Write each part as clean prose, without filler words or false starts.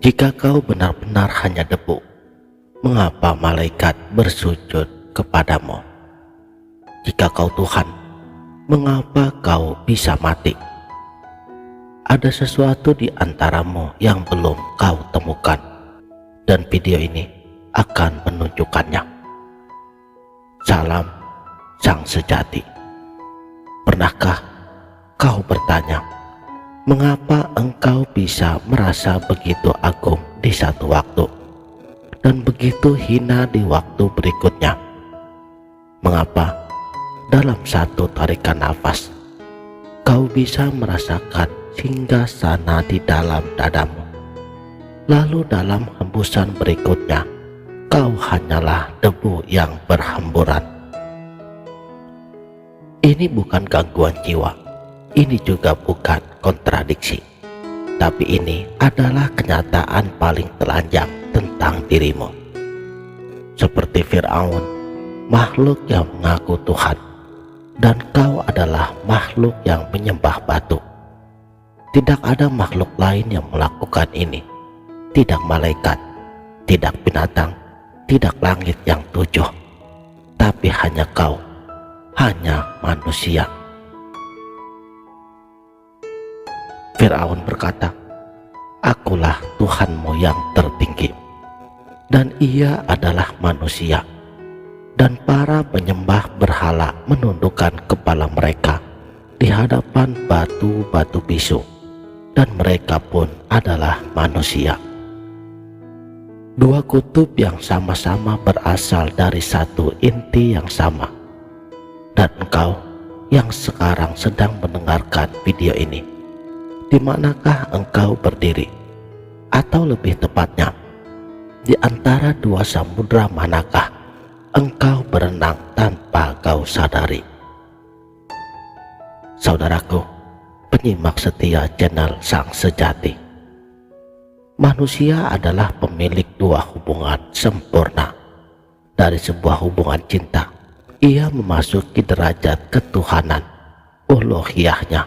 Jika kau benar-benar hanya debu, mengapa malaikat bersujud kepadamu? Jika kau Tuhan, mengapa kau bisa mati? Ada sesuatu di antaramu yang belum kau temukan, dan video ini akan menunjukkannya. Salam Sang Sejati. Pernahkah kau bertanya, mengapa engkau bisa merasa begitu agung di satu waktu dan begitu hina di waktu berikutnya? Mengapa dalam satu tarikan nafas kau bisa merasakan singgasana di dalam dadamu, lalu dalam hembusan berikutnya kau hanyalah debu yang berhamburan? Ini bukan gangguan jiwa, ini juga bukan kontradiksi, tapi ini adalah kenyataan paling telanjang tentang dirimu. Seperti Fir'aun, makhluk yang mengaku Tuhan, dan kau adalah makhluk yang menyembah batu. Tidak ada makhluk lain yang melakukan ini, tidak malaikat, tidak binatang, tidak langit yang tujuh, tapi hanya kau, hanya manusia. Fir'aun berkata, "Akulah Tuhanmu yang tertinggi," dan ia adalah manusia, dan para penyembah berhala menundukkan kepala mereka di hadapan batu-batu bisu, dan mereka pun adalah manusia. Dua kutub yang sama-sama berasal dari satu inti yang sama. Dan engkau yang sekarang sedang mendengarkan video ini, di manakah engkau berdiri? Atau lebih tepatnya, di antara dua samudra manakah engkau berenang tanpa kau sadari? Saudaraku, penyimak setia channel Sang Sejati, manusia adalah pemilik dua hubungan sempurna. Dari sebuah hubungan cinta, ia memasuki derajat ketuhanan, uluhiyahnya,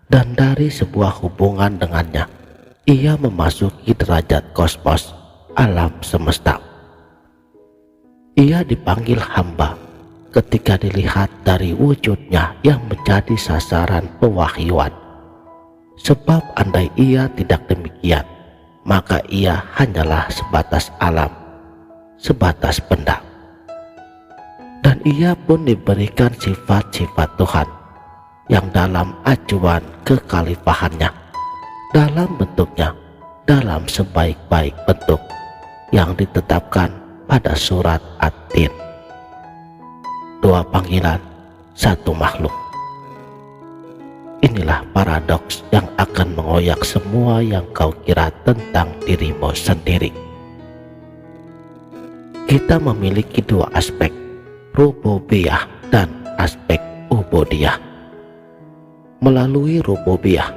dan dari sebuah hubungan dengannya, ia memasuki derajat kosmos, alam semesta. Ia dipanggil hamba ketika dilihat dari wujudnya yang menjadi sasaran pewahyuan. Sebab andai ia tidak demikian, maka ia hanyalah sebatas alam, sebatas benda. Dan ia pun diberikan sifat-sifat Tuhan yang dalam acuan kekhalifahannya, dalam bentuknya, dalam sebaik-baik bentuk yang ditetapkan pada surat At-Tin. Dua panggilan, satu makhluk. Inilah paradoks yang akan mengoyak semua yang kau kira tentang dirimu sendiri. Kita memiliki dua aspek, rububiyah dan aspek ubudiyah. Melalui rububiyah,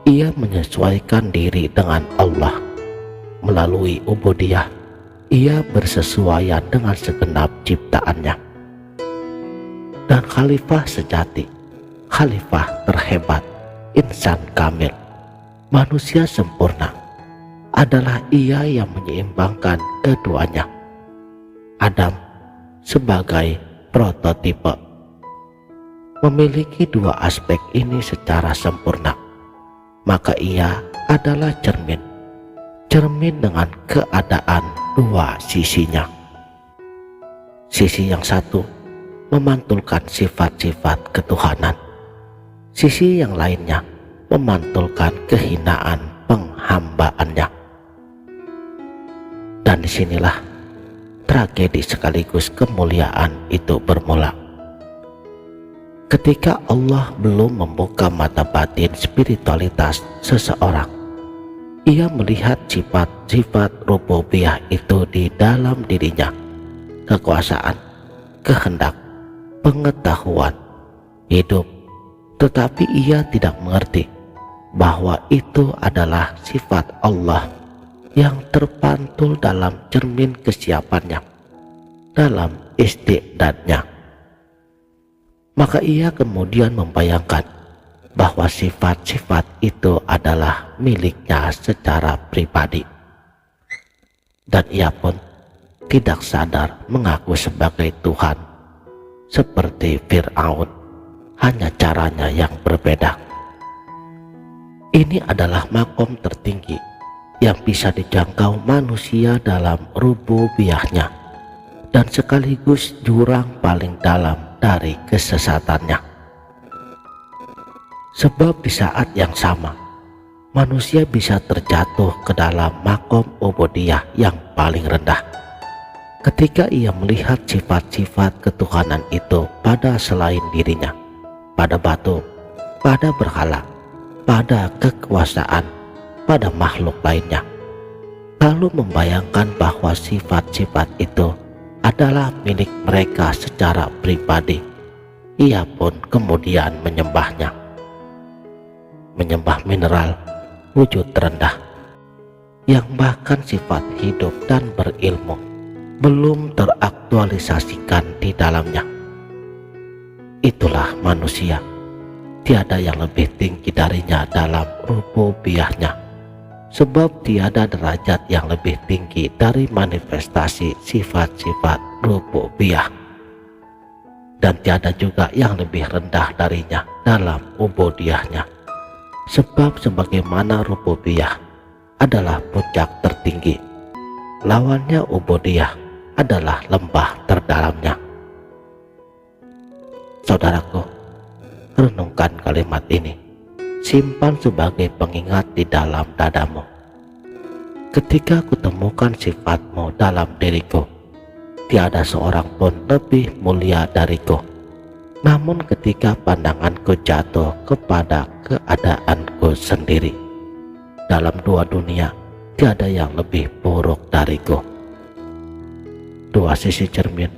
ia menyesuaikan diri dengan Allah. Melalui ubudiyah, ia bersesuaian dengan segenap ciptaannya. Dan khalifah sejati, khalifah terhebat, insan kamil, manusia sempurna, adalah ia yang menyeimbangkan keduanya. Adam sebagai prototipe memiliki dua aspek ini secara sempurna, maka ia adalah cermin dengan keadaan dua sisinya. Sisi yang satu memantulkan sifat-sifat ketuhanan, sisi yang lainnya memantulkan kehinaan penghambaannya. Dan disinilah tragedi sekaligus kemuliaan itu bermula. Ketika Allah belum membuka mata batin spiritualitas seseorang, ia melihat sifat-sifat rububiyah itu di dalam dirinya, kekuasaan, kehendak, pengetahuan, hidup, tetapi ia tidak mengerti bahwa itu adalah sifat Allah yang terpantul dalam cermin kesiapannya, dalam istiqdatnya. Maka ia kemudian membayangkan bahwa sifat-sifat itu adalah miliknya secara pribadi, dan ia pun tidak sadar mengaku sebagai Tuhan seperti Fir'aun, hanya caranya yang berbeda. Ini adalah makom tertinggi yang bisa dijangkau manusia dalam rububiyahnya, dan sekaligus jurang paling dalam dari kesesatannya. Sebab di saat yang sama, manusia bisa terjatuh ke dalam makom ubudiyah yang paling rendah ketika ia melihat sifat-sifat ketuhanan itu pada selain dirinya, pada batu, pada berhala, pada kekuasaan, pada makhluk lainnya, lalu membayangkan bahwa sifat-sifat itu adalah milik mereka secara pribadi. Ia pun kemudian menyembahnya, menyembah mineral wujud terendah yang bahkan sifat hidup dan berilmu belum teraktualisasikan di dalamnya. Itulah manusia, tiada yang lebih tinggi darinya dalam rububiyahnya, sebab tiada derajat yang lebih tinggi dari manifestasi sifat-sifat rububiyah, dan tiada juga yang lebih rendah darinya dalam ubudiyahnya, sebab sebagaimana rububiyah adalah puncak tertinggi, lawannya ubudiyah adalah lembah terdalamnya. Saudaraku, renungkan kalimat ini, simpan sebagai pengingat di dalam dadamu. Ketika kutemukan sifatmu dalam diriku, tiada seorang pun lebih mulia dariku. Namun ketika pandanganku jatuh kepada keadaanku sendiri, dalam dua dunia tiada yang lebih buruk dariku. Dua sisi cermin,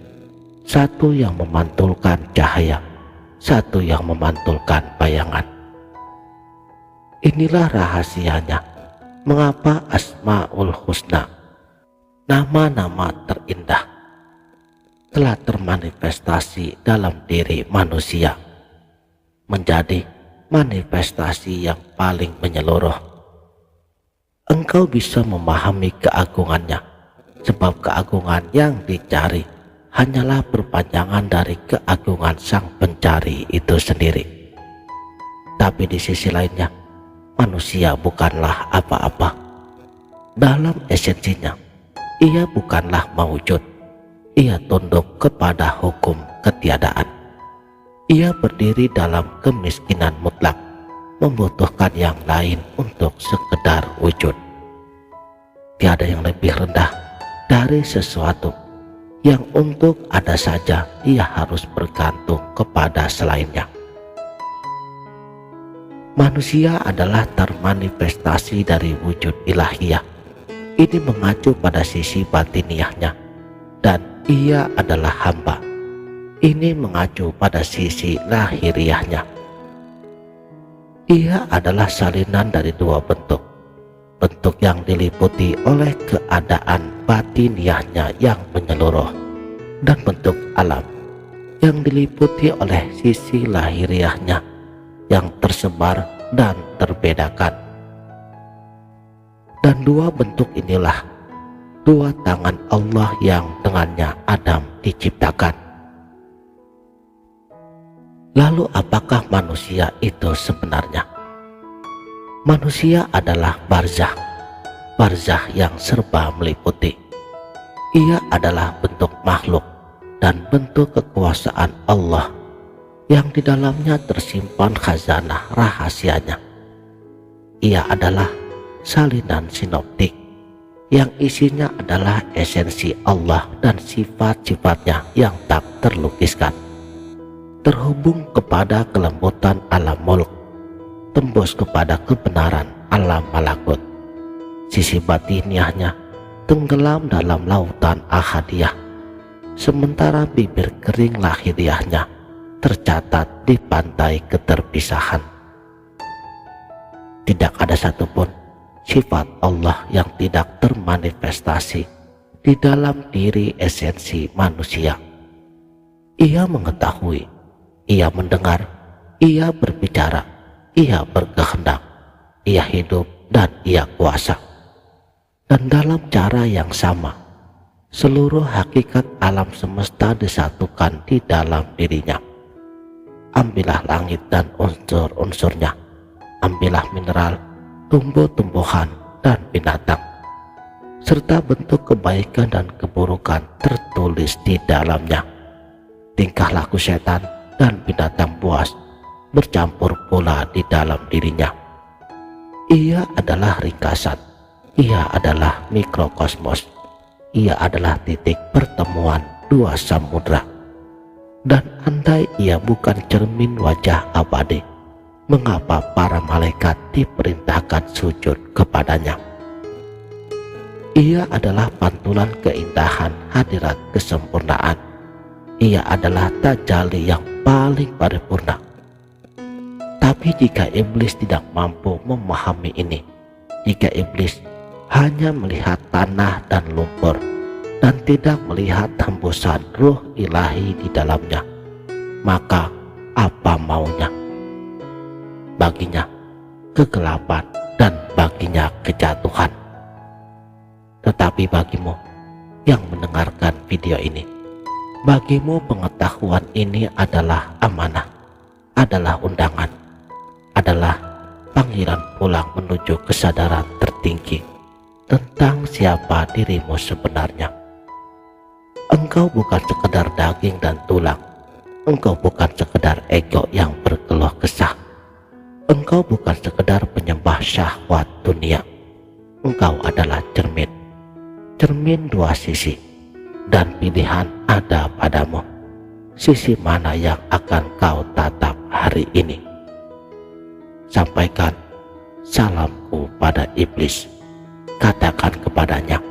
satu yang memantulkan cahaya, satu yang memantulkan bayangan. Inilah rahasianya mengapa Asmaul Husna, nama-nama terindah, telah termanifestasi dalam diri manusia, menjadi manifestasi yang paling menyeluruh. Engkau bisa memahami keagungannya, sebab keagungan yang dicari hanyalah perpanjangan dari keagungan sang pencari itu sendiri. Tapi di sisi lainnya, manusia bukanlah apa-apa. Dalam esensinya, ia bukanlah mawujud. Ia tunduk kepada hukum ketiadaan. Ia berdiri dalam kemiskinan mutlak, membutuhkan yang lain untuk sekedar wujud. Tiada yang lebih rendah dari sesuatu yang untuk ada saja ia harus bergantung kepada selainnya. Manusia adalah termanifestasi dari wujud ilahiyah. Ini mengacu pada sisi batiniahnya, dan ia adalah hamba. Ini mengacu pada sisi lahiriahnya. Ia adalah salinan dari dua bentuk. Bentuk yang diliputi oleh keadaan batiniahnya yang menyeluruh, dan bentuk alam yang diliputi oleh sisi lahiriahnya yang tersebar dan terbedakan. Dan dua bentuk inilah dua tangan Allah yang dengannya Adam diciptakan. Lalu apakah manusia itu sebenarnya? Manusia adalah barzah, barzah yang serba meliputi. Ia adalah bentuk makhluk dan bentuk kekuasaan Allah yang di dalamnya tersimpan khazanah rahasianya. Ia adalah salinan sinoptik yang isinya adalah esensi Allah dan sifat-sifatnya yang tak terlukiskan, terhubung kepada kelembutan alam mulk, tembus kepada kebenaran alam malakut. Sisi batiniahnya tenggelam dalam lautan ahadiyah, sementara bibir kering lahiriahnya tercatat di pantai keterpisahan. Tidak ada satupun sifat Allah yang tidak termanifestasi di dalam diri esensi manusia. Ia mengetahui, ia mendengar, ia berbicara, Ia berkehendak, Ia hidup, dan Ia kuasa. Dan dalam cara yang sama, seluruh hakikat alam semesta disatukan di dalam dirinya. Ambillah langit dan unsur-unsurnya, ambillah mineral, tumbuh-tumbuhan, dan binatang, serta bentuk kebaikan dan keburukan tertulis di dalamnya. Tingkah laku setan dan binatang buas bercampur pula di dalam dirinya. Ia adalah ringkasan, ia adalah mikrokosmos, ia adalah titik pertemuan dua samudra. Dan andai ia bukan cermin wajah abadi, mengapa para malaikat diperintahkan sujud kepadanya? Ia adalah pantulan keindahan hadirat kesempurnaan. Ia adalah tajalli yang paling paripurna. Tapi jika iblis tidak mampu memahami ini, jika iblis hanya melihat tanah dan lumpur dan tidak melihat hembusan ruh ilahi di dalamnya, maka apa maunya? Baginya kegelapan dan baginya kejatuhan. Tetapi bagimu yang mendengarkan video ini, bagimu pengetahuan ini adalah amanah, adalah undangan, adalah panggilan pulang menuju kesadaran tertinggi tentang siapa dirimu sebenarnya. Engkau bukan sekedar daging dan tulang, engkau bukan sekedar ego yang berkeluh kesah, engkau bukan sekedar penyembah syahwat dunia, engkau adalah cermin dua sisi, dan pilihan ada padamu. Sisi mana yang akan kau tatap hari ini? Sampaikan salamku pada iblis. Katakan kepadanya,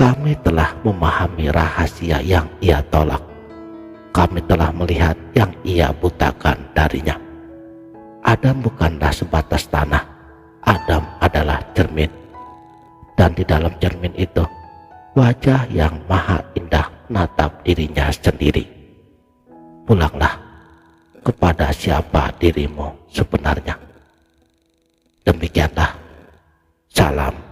kami telah memahami rahasia yang ia tolak. Kami telah melihat yang ia butakan darinya. Adam bukanlah sebatas tanah. Adam adalah cermin. Dan di dalam cermin itu, wajah yang maha indah menatap dirinya sendiri. Pulanglah kepada siapa dirimu sebenarnya. Demikianlah. Salam